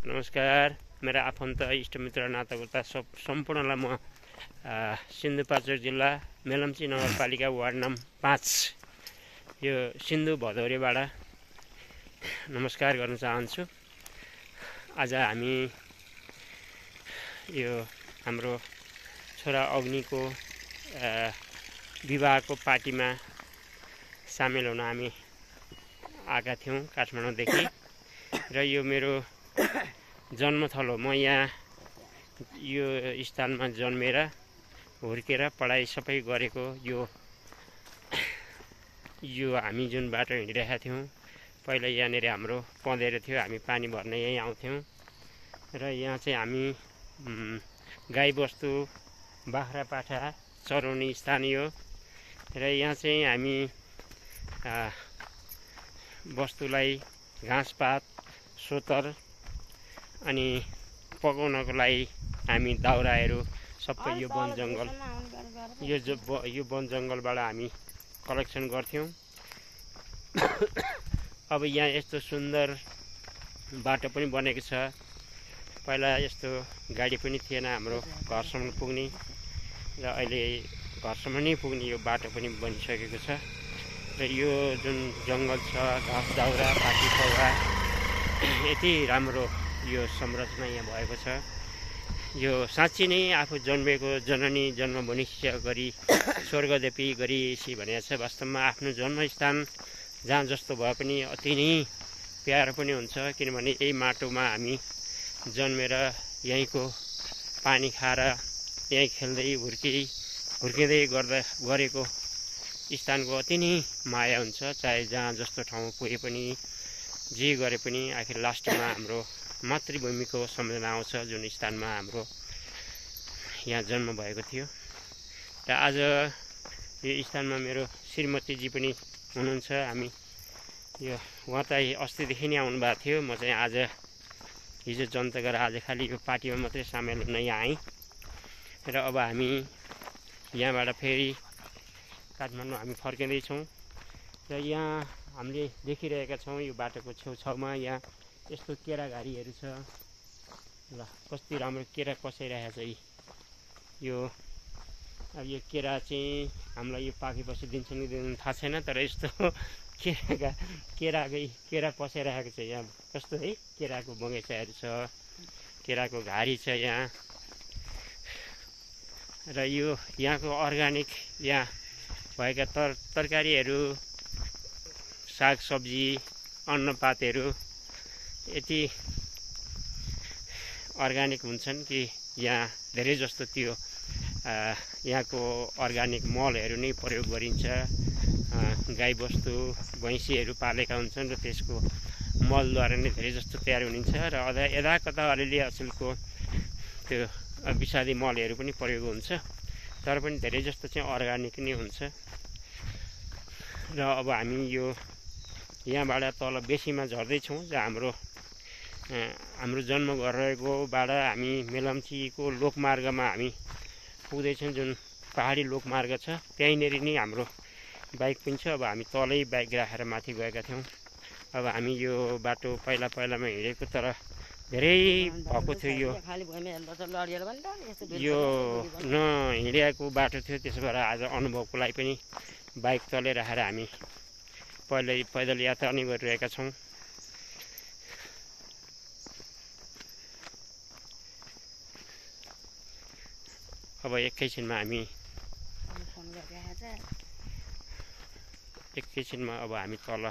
नमस्कार। मेरा आफन्त इष्टमित्र नातागोता सम्पूर्णलाई म सिन्धुपाल्चोक जिल्ला मेलम्ची नगरपालिका वार्ड नम्बर 5 यो सिन्धु भदौरेबाट नमस्कार गर्न चाहन्छु। आज हामी यो हाम्रो छोरा अग्निको विवाहको पार्टीमा सामेल हुन हामी आएका थियौँ काठमाडौँदेखि। र यो मेरो जन्मथलो हो। म यहाँ यो स्थानमा जन्मेर हुर्केर पढाइ सबै गरेको यो हामी जुन बाटो हिँडिरहेका थियौँ पहिला यहाँनिर हाम्रो पँधेरो थियो, हामी पानी भर्न यहीँ आउँथ्यौँ। र यहाँ चाहिँ हामी गाईबस्तु बाख्रा पाठा चराउने स्थान यो। र यहाँ चाहिँ हामी वस्तुलाई घाँसपात सोतर अनि पकाउनको लागि हामी दाउराहरू सबै यो वन जङ्गलबाट हामी कलेक्सन गर्थ्यौँ। अब यहाँ यस्तो सुन्दर बाटो पनि बनेको छ। पहिला यस्तो गाडी पनि थिएन हाम्रो घरसम्म पुग्ने, र अहिले घरसम्म नै पुग्ने यो बाटो पनि बनिसकेको छ। र यो जुन जङ्गल छ, घाँस दाउरा पाटी पौवा, यति राम्रो यो संरचना यहाँ भएको छ। यो साँच्ची नै आफू जन्मेको जननी जन्मभूमि गरी स्वर्गदेवी गरिसी भनेको छ। वास्तवमा आफ्नो जन्मस्थान जहाँ जस्तो भए पनि अति नै प्यारो पनि हुन्छ, किनभने यही माटोमा हामी जन्मेर यहीँको पानी खाएर यहीँ खेल्दै हुर्किँदै गरेको स्थानको अति नै माया हुन्छ। चाहे जहाँ जस्तो ठाउँ पुगे पनि जे गरे पनि आखिर लास्टमा हाम्रो मातृभूमिको सम्झना आउँछ, जुन स्थानमा हाम्रो यहाँ जन्म भएको थियो। र आज यो स्थानमा मेरो श्रीमतीजी पनि हुनुहुन्छ। हामी यो उहाँ त अस्तिदेखि नै आउनुभएको थियो। म चाहिँ आज हिजो जन्त गरेर आज खालि यो पार्टीमा मात्रै सामेल हुन यहाँ आएँ। र अब हामी यहाँबाट फेरि काठमाडौँ हामी फर्किँदैछौँ। र यहाँ हामीले देखिरहेका छौँ यो बाटोको छेउछाउमा यहाँ यस्तो केराघारीहरू छ। ल कति राम्रो केरा पसाइरहेको छ। यो अब यो केरा चाहिँ हामीलाई यो पाकेपछि दिन्छ कि दिँदैन थाहा छैन, तर यस्तो केरा पसाइरहेको छ। यहाँ कस्तो है केराको बगैँचाहरू छ, केराको घारी छ यहाँ। र यो यहाँको अर्ग्यानिक यहाँ भएका तरकारीहरू, सागसब्जी, अन्नपातहरू यति अर्ग्यानिक हुन्छन् कि यहाँ धेरै जस्तो त्यो यहाँको अर्ग्यानिक मलहरू नै प्रयोग गरिन्छ। गाईबस्तु भैँसीहरू पालेका हुन्छन् र त्यसको मलद्वारा नै धेरै जस्तो तयार हुनिन्छ। र यदा कता अलिअलि असलको त्यो विषादी मलहरू पनि प्रयोग हुन्छ, तर पनि धेरै जस्तो चाहिँ अर्ग्यानिक नै हुन्छ। र अब हामी यो यहाँबाट तल बेसीमा झर्दैछौँ, जहाँ हाम्रो जन्म गरेकोबाट हामी मेलम्चीको लोकमार्गमा हामी पुग्दैछौँ। जुन पहाडी लोकमार्ग छ त्यहीँनिर नै हाम्रो बाइक पनि छ। अब हामी तलै बाइक राखेर माथि गएका थियौँ। अब हामी यो बाटो पहिलामा हिँडेको, तर धेरै भएको थियो। यो नहिँडेको बाटो थियो, त्यसो भएर आज अनुभवको लागि पनि बाइक तलै राखेर हामी पैदल यात्रा नै गरिरहेका छौँ। अब एकैछिनमा अब हामी तल